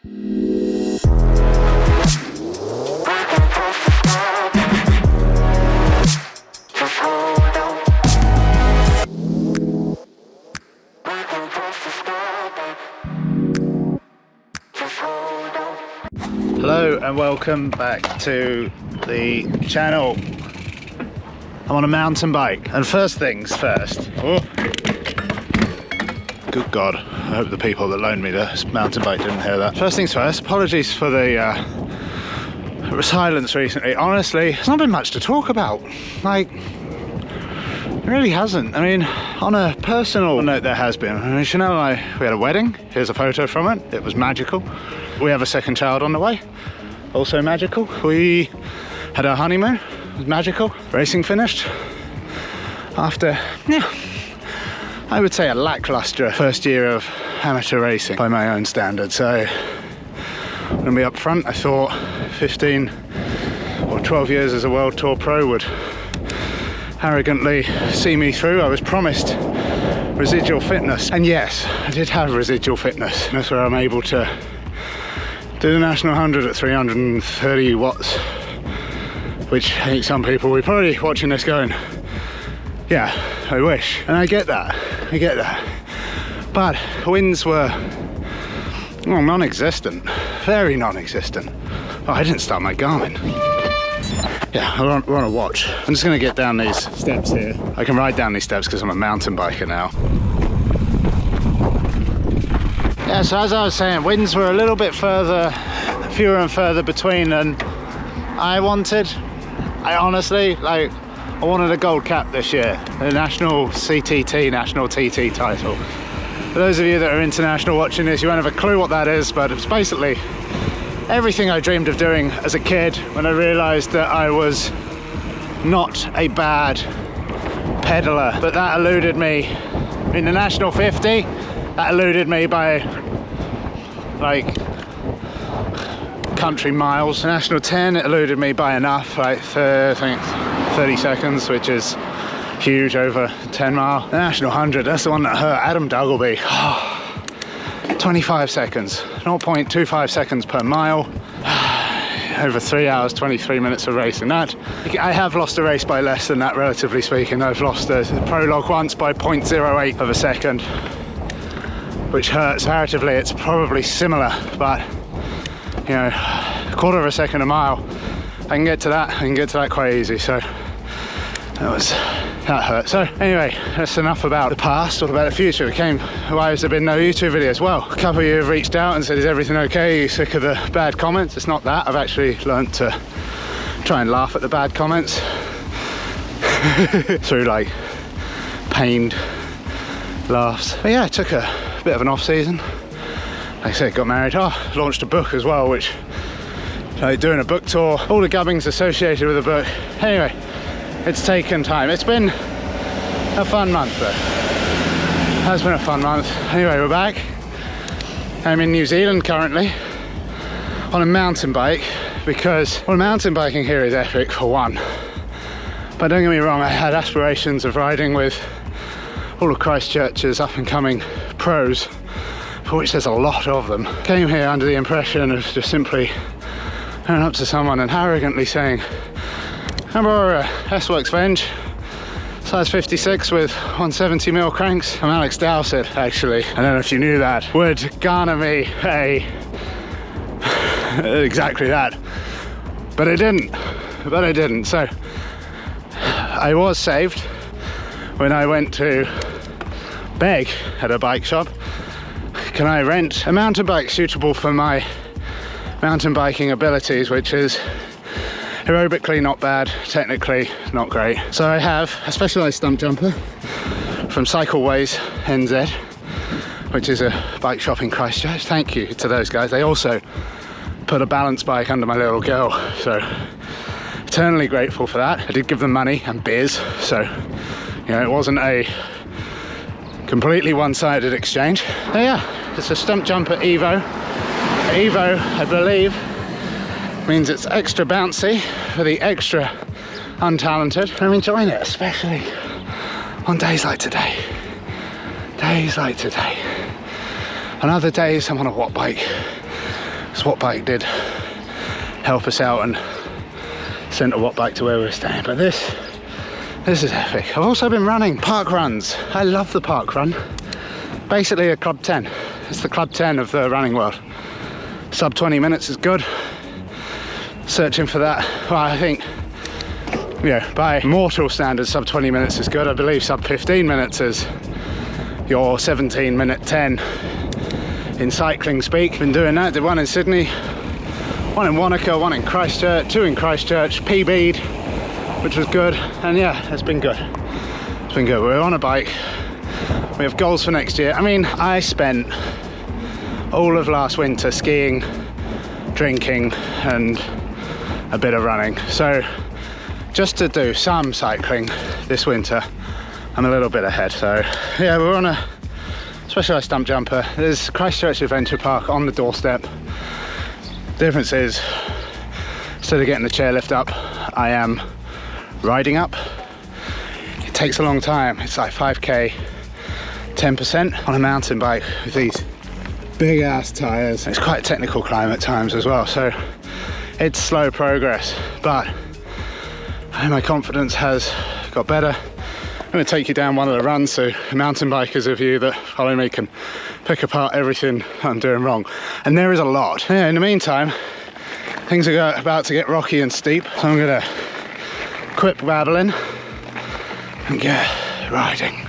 Hello and welcome back to the channel. I'm on a mountain bike, and first things first. Oh. Good God, I hope the people that loaned me this mountain bike didn't hear that. First things first, apologies for the silence recently. Honestly, there's not been much to talk about. Like, it really hasn't. I mean, on a personal note, there has been. I mean, Chanel and I, we had a wedding. Here's a photo from it. It was magical. We have a second child on the way. Also magical. We had our honeymoon. It was magical. Racing finished after, yeah, I would say a lackluster first year of amateur racing by my own standards. So, I'm gonna be up front. I thought 15 or 12 years as a World Tour pro would arrogantly see me through. I was promised residual fitness, and yes, I did have residual fitness. That's where I'm able to do the National 100 at 330 watts, which I think some people will be probably watching this going, yeah, I wish. And I get that, but winds were, well, non-existent, very non-existent. Oh, I didn't start my Garmin. Yeah, we're on a watch. I'm just gonna get down these steps here. I can ride down these steps because I'm a mountain biker now. Yeah, so as I was saying, winds were a little bit fewer and further between than I wanted. I honestly, I wanted a gold cap this year, the national CTT, national TT title. For those of you that are international watching this, you won't have a clue what that is, but it's basically everything I dreamed of doing as a kid when I realised that I was not a bad pedaler. But that eluded me in the national 50. That eluded me by like country miles. The national 10, it eluded me by enough, like I think 30 seconds, which is huge over 10 mile. The national 100, that's the one that hurt. Adam Duggleby, 25 seconds, 0.25 seconds per mile. Over 3 hours, 23 minutes of racing. That, I have lost a race by less than that, relatively speaking. I've lost a prologue once by 0.08 of a second, which hurts. Comparatively, it's probably similar, but you know, a quarter of a second a mile, I can get to that quite easy. So that hurt. So anyway, that's enough about the past. What about the future? Why has there been no YouTube videos? Well, a couple of you have reached out and said, is everything okay? Are you sick of the bad comments? It's not that. I've actually learned to try and laugh at the bad comments through like pained laughs. But yeah, I took a bit of an off season. Like I said, got married. Launched a book as well, which doing a book tour, all the gubbins associated with the book. Anyway, it's taken time. It's been a fun month though. It has been a fun month. Anyway, we're back. I'm in New Zealand currently on a mountain bike because, well, mountain biking here is epic for one. But don't get me wrong, I had aspirations of riding with all of Christchurch's up and coming pros, for which there's a lot of them. Came here under the impression of just simply going up to someone and arrogantly saying, I borrow a S-Works Venge, size 56 with 170mm cranks. I'm Alex Dowsett, actually. I don't know if you knew that. Would garner me exactly that. But I didn't. So I was saved when I went to beg at a bike shop. Can I rent a mountain bike suitable for my mountain biking abilities, which is aerobically not bad, technically not great. So I have a specialised stump jumper from Cycleways NZ, which is a bike shop in Christchurch. Thank you to those guys. They also put a balance bike under my little girl, so eternally grateful for that. I did give them money and beers, so you know, it wasn't a completely one-sided exchange. So yeah, it's a stump jumper Evo. Evo, I believe, means it's extra bouncy for the extra untalented. I'm enjoying it, especially on days like today. On other days, I'm on a watt bike Swap bike did help us out and sent a watt bike to where we were staying. But this is epic. I've also been running park runs. I love the park run. Basically a club 10. It's the club 10 of the running world. Sub 20 minutes is good. Searching for that. Well, I think, by mortal standards, sub 20 minutes is good. I believe sub 15 minutes is your 17-minute 10 in cycling speak. Been doing that. Did one in Sydney, one in Wanaka, one in Christchurch, 2 in Christchurch, PB'd, which was good. And yeah, it's been good. It's been good. We're on a bike. We have goals for next year. I mean, I spent all of last winter skiing, drinking, and a bit of running. So just to do some cycling this winter, I'm a little bit ahead. So yeah, we're on a specialised stump jumper. There's Christchurch Adventure Park on the doorstep. The difference is, instead of getting the chairlift up, I am riding up. It takes a long time. It's like 5k, 10% on a mountain bike with these big ass tyres. It's quite a technical climb at times as well, so it's slow progress, but my confidence has got better. I'm going to take you down one of the runs so mountain bikers of you that follow me can pick apart everything I'm doing wrong. And there is a lot. Yeah, in the meantime, things are about to get rocky and steep, so I'm going to quit babbling and get riding.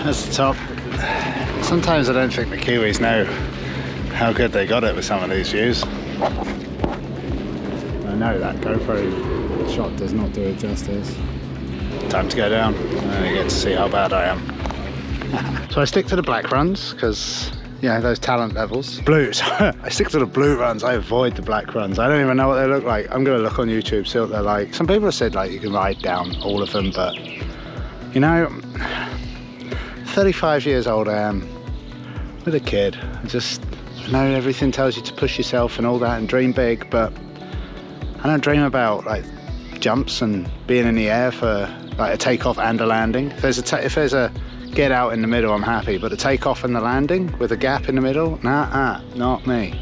That's the top. Sometimes I don't think the Kiwis know how good they got it with some of these views. I know that GoPro shot does not do it justice. Time to go down and you get to see how bad I am. So I stick to the black runs because, those talent levels. Blues. I stick to the blue runs. I avoid the black runs. I don't even know what they look like. I'm going to look on YouTube, see what they're like. Some people have said you can ride down all of them, but 35 years old I am, with a kid. I know everything tells you to push yourself and all that and dream big, but I don't dream about jumps and being in the air for a takeoff and a landing. If there's a get out in the middle, I'm happy, but the takeoff and the landing with a gap in the middle, not me.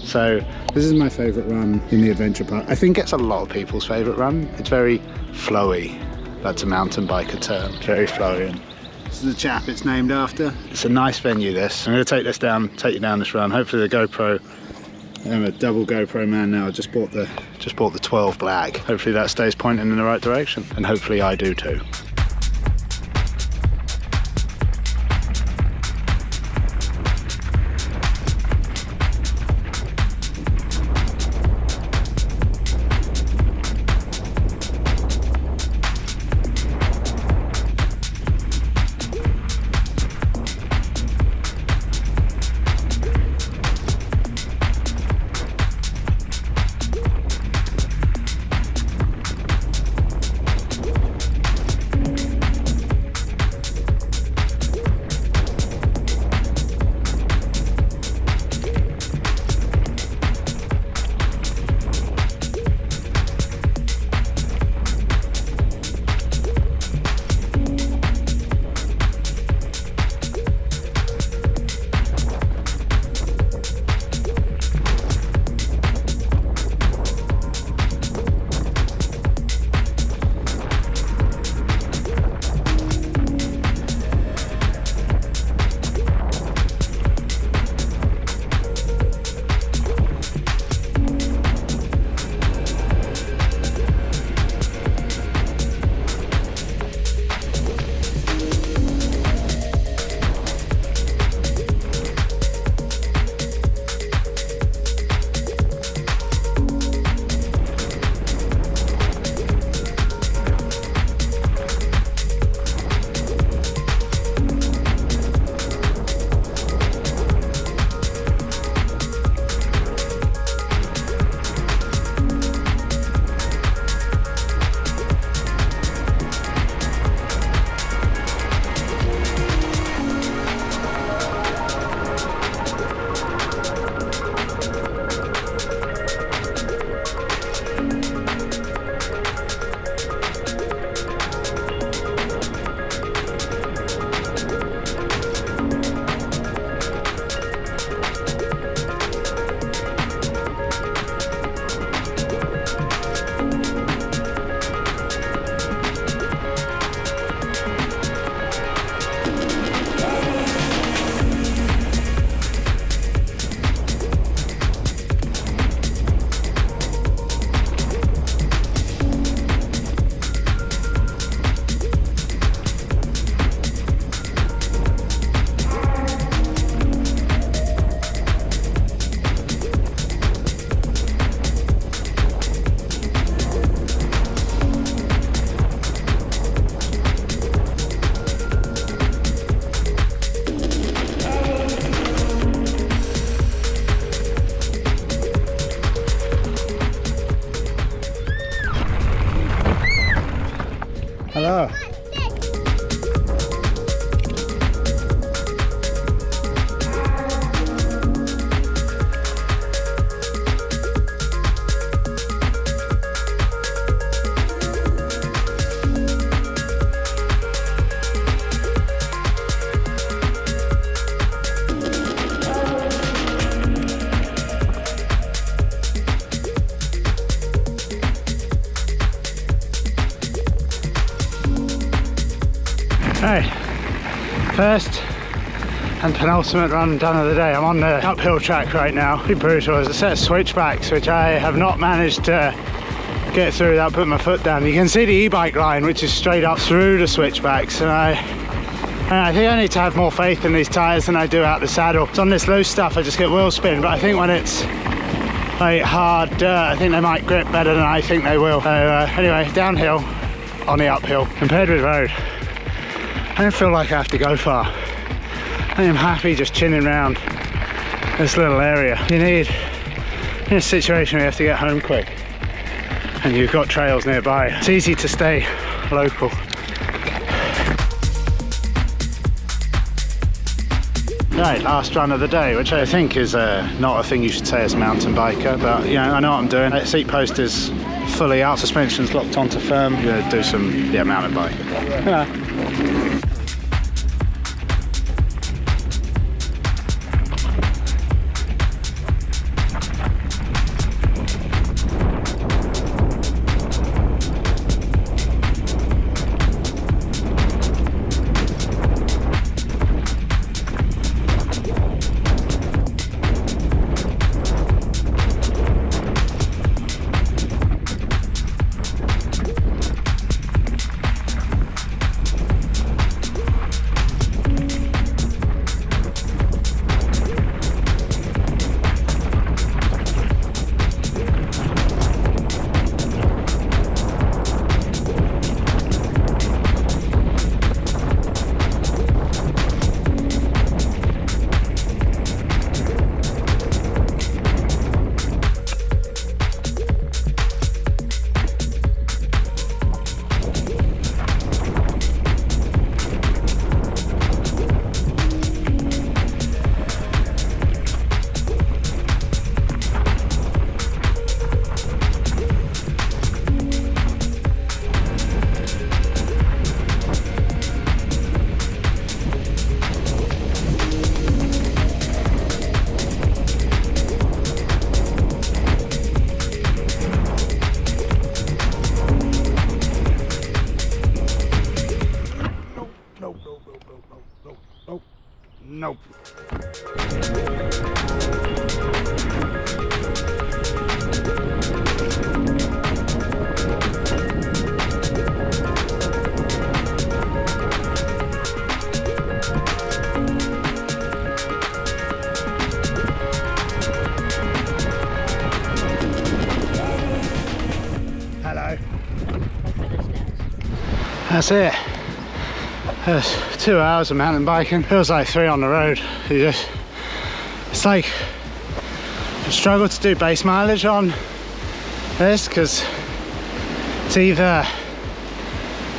So this is my favourite run in the adventure park. I think it's a lot of people's favourite run. It's very flowy. That's a mountain biker term. It's very flowy. And this is the chap it's named after. It's a nice venue, this. I'm going to take you down this run. Hopefully the GoPro, I'm a double GoPro man now. I just bought the 12 Black. Hopefully that stays pointing in the right direction, and hopefully I do too. First and penultimate run done of the day. I'm on the uphill track right now. Pretty brutal. There's a set of switchbacks which I have not managed to get through without putting my foot down. You can see the e-bike line which is straight up through the switchbacks, and I think I need to have more faith in these tyres than I do out the saddle. So on this loose stuff I just get wheel spin, but I think when it's like hard dirt I think they might grip better than I think they will. So anyway, downhill on the uphill. Compared with road, I don't feel like I have to go far. I am happy just chinning around this little area. You need, in a situation where you have to get home quick and you've got trails nearby, it's easy to stay local. Right, last run of the day, which I think is not a thing you should say as a mountain biker, but you know, I know what I'm doing. The seat post is fully out, suspension's locked onto firm. I'm gonna do some mountain biking. Yeah. Nope. Hello. That's it. That's 2 hours of mountain biking. Feels like 3 on the road. It's like I struggle to do base mileage on this because it's either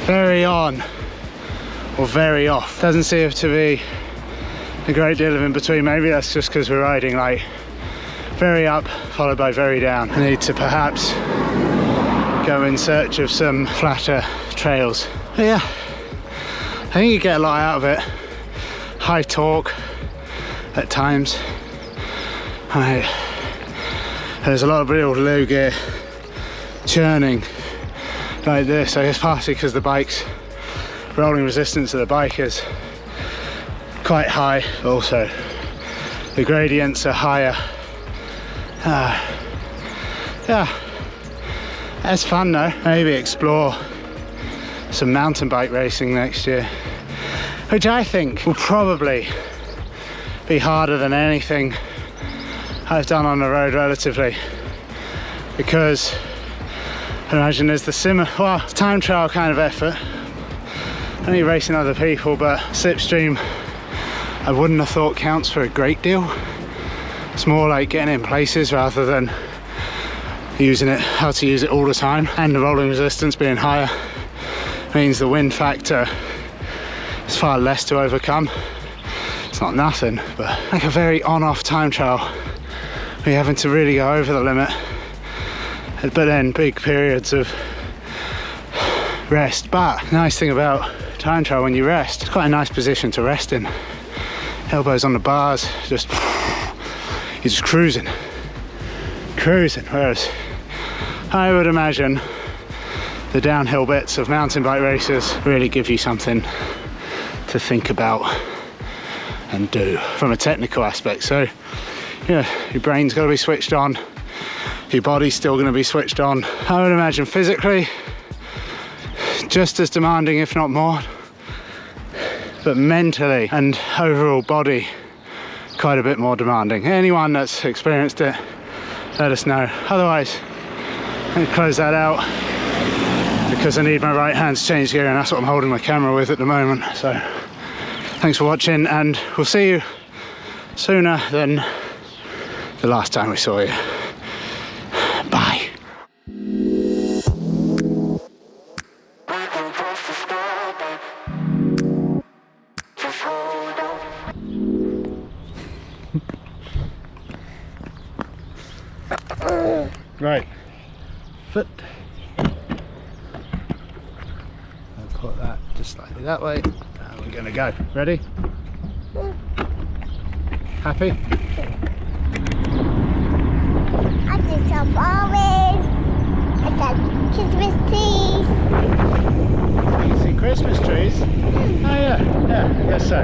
very on or very off. Doesn't seem to be a great deal of in between. Maybe that's just because we're riding like very up followed by very down. I need to perhaps go in search of some flatter trails. But yeah, I think you get a lot out of it. High torque at times. There's a lot of real low gear churning like this. I guess partly because the bike's rolling resistance of the bike is quite high. Also, the gradients are higher. Yeah, it's fun though. Maybe explore some mountain bike racing next year, which I think will probably be harder than anything I've done on the road relatively, because I imagine there's the similar, time trial kind of effort, only racing other people, but slipstream I wouldn't have thought counts for a great deal. It's more like getting in places rather than using it, how to use it all the time, and the rolling resistance being higher means the wind factor is far less to overcome. It's not nothing, but like a very on-off time trial, we're having to really go over the limit, but then big periods of rest. But the nice thing about time trial, when you rest, it's quite a nice position to rest in. Elbows on the bars, just you're just cruising. Whereas I would imagine the downhill bits of mountain bike races really give you something to think about and do from a technical aspect. So yeah, your brain's got to be switched on, your body's still going to be switched on. I would imagine physically just as demanding, if not more, but mentally and overall body quite a bit more demanding. Anyone that's experienced it, let us know. Otherwise, I'm going to close that out because I need my right hand's change gear, and that's what I'm holding my camera with at the moment. So thanks for watching, and we'll see you sooner than the last time we saw you. Bye. Right, foot. I'll put that just slightly that way, and we're gonna go. Ready? Happy? I did some flowers. I got Christmas trees. You can see Christmas trees? Oh yeah, I guess so.